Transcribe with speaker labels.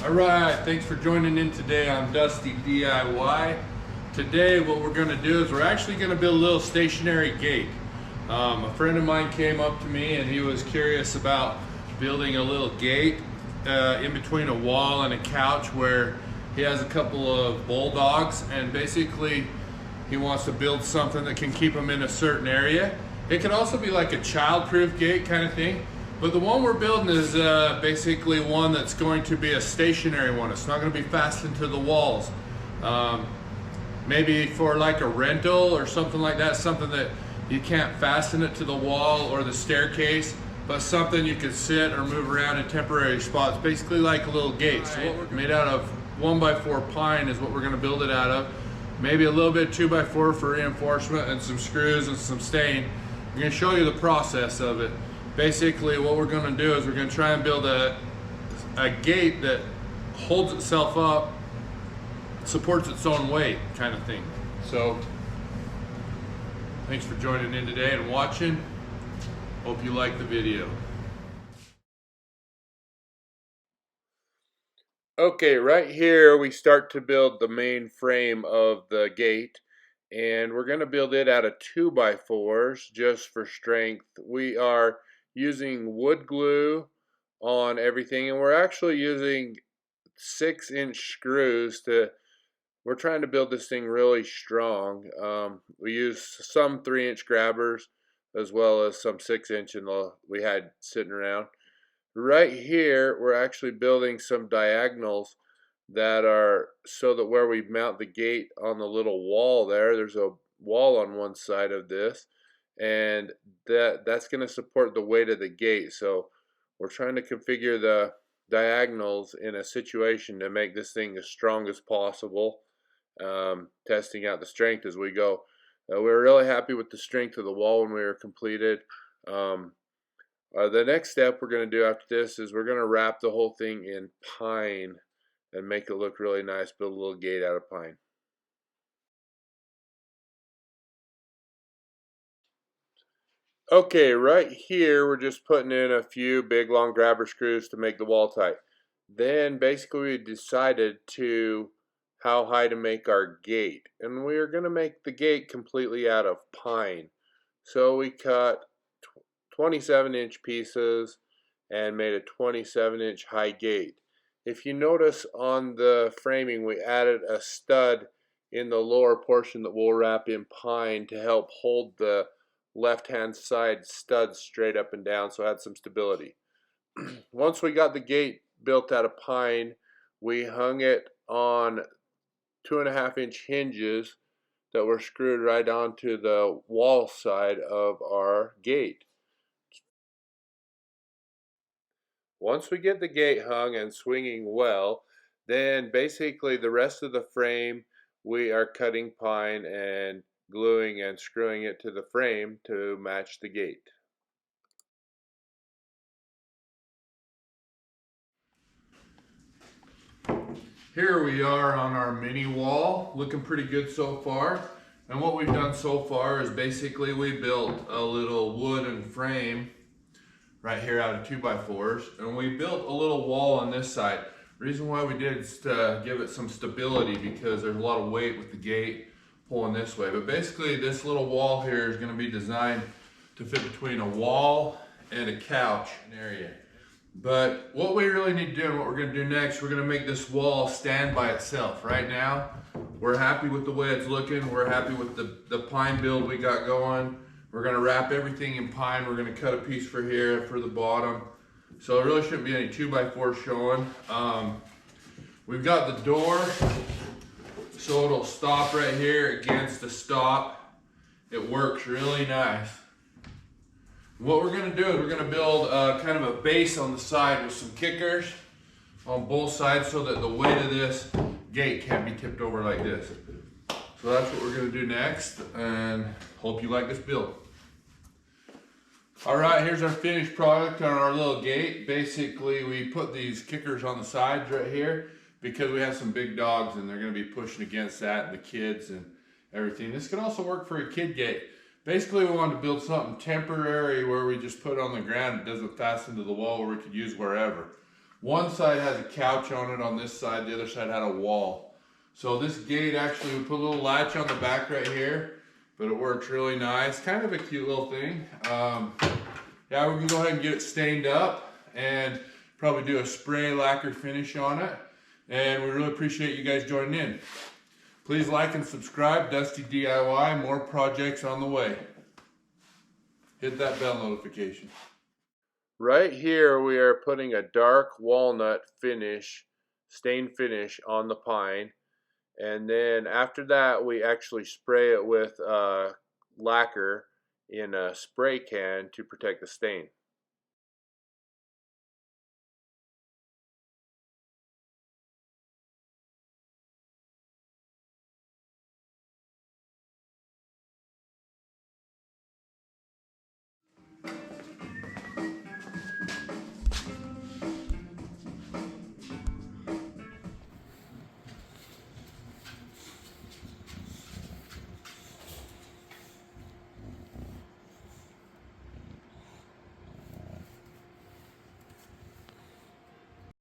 Speaker 1: All right, thanks for joining in today on Dusty DIY. Today what we're going to do is we're actually going to build a little stationary gate. A friend of mine came up to me and he was curious about building a little gate in between a wall and a couch where he has a couple of bulldogs, and basically he wants to build something that can keep them in a certain area. It could also be like a child-proof gate kind of thing. But the one we're building is basically one that's going to be a stationary one. It's not going to be fastened to the walls. Maybe for like a rental or something like that, something that you can't fasten it to the wall or the staircase, but something you could sit or move around in temporary spots, basically like a little gate. So what we're made out of 1x4 pine is what we're going to build it out of. Maybe a little bit 2x4 for reinforcement and some screws and some stain. I'm going to show you the process of it. Basically what we're going to do is we're going to try and build a gate that holds itself up, supports its own weight kind of thing. So thanks for joining in today and watching. Hope you like the video. Okay, right here we start to build the main frame of the gate, and we're going to build it out of 2x4s just for strength. We are using wood glue on everything, and we're actually using 6-inch screws we're trying to build this thing really strong. We use some 3-inch grabbers as well as some 6-inch we had sitting around. Right here we're actually building some diagonals that are so that where we mount the gate on the little wall there's a wall on one side of this, and that's going to support the weight of the gate. So we're trying to configure the diagonals in a situation to make this thing as strong as possible, testing out the strength as we go. We were really happy with the strength of the wall when we were completed. The next step we're going to do after this is we're going to wrap the whole thing in pine and make it look really nice, build a little gate out of pine. Okay, right here we're just putting in a few big long grabber screws to make the wall tight. Then basically we decided how high to make our gate, and we are going to make the gate completely out of pine. So we cut 27-inch pieces and made a 27-inch high gate. If you notice on the framing, we added a stud in the lower portion that we'll wrap in pine to help hold the left-hand side stud straight up and down, so it had some stability. Once we got the gate built out of pine, we hung it on 2.5-inch hinges that were screwed right onto the wall side of our gate. Once we get the gate hung and swinging well, then basically the rest of the frame we are cutting pine and gluing and screwing it to the frame to match the gate. Here we are on our mini wall, looking pretty good so far. And what we've done so far is basically we built a little wooden frame right here out of 2x4s, and we built a little wall on this side. Reason why we did is to give it some stability, because there's a lot of weight with the gate pulling this way. But basically this little wall here is going to be designed to fit between a wall and a couch area. But what we really need to do and what we're going to do next, we're going to make this wall stand by itself. Right now we're happy with the way it's looking. We're happy with the pine build we got going. We're going to wrap everything in pine. We're going to cut a piece for here for the bottom. So there really shouldn't be any 2x4 showing. We've got the door, so it'll stop right here against the stop. It works really nice. What we're going to do is we're going to build kind of a base on the side with some kickers on both sides so that the weight of this gate can't be tipped over like this. So that's what we're going to do next, and hope you like this build. Alright, here's our finished product on our little gate. Basically we put these kickers on the sides right here because we have some big dogs and they're going to be pushing against that, and the kids and everything. This could also work for a kid gate. Basically we wanted to build something temporary where we just put it on the ground. It doesn't fasten to the wall, where we could use wherever. One side has a couch on it on this side, the other side had a wall. So this gate actually, we put a little latch on the back right here, but it works really nice. Kind of a cute little thing. Yeah, we can go ahead and get it stained up and probably do a spray lacquer finish on it. And we really appreciate you guys joining in. Please like and subscribe, Dusty DIY, more projects on the way. Hit that bell notification. Right here we are putting a dark walnut finish, stained finish on the pine. And then after that we actually spray it with lacquer in a spray can to protect the stain.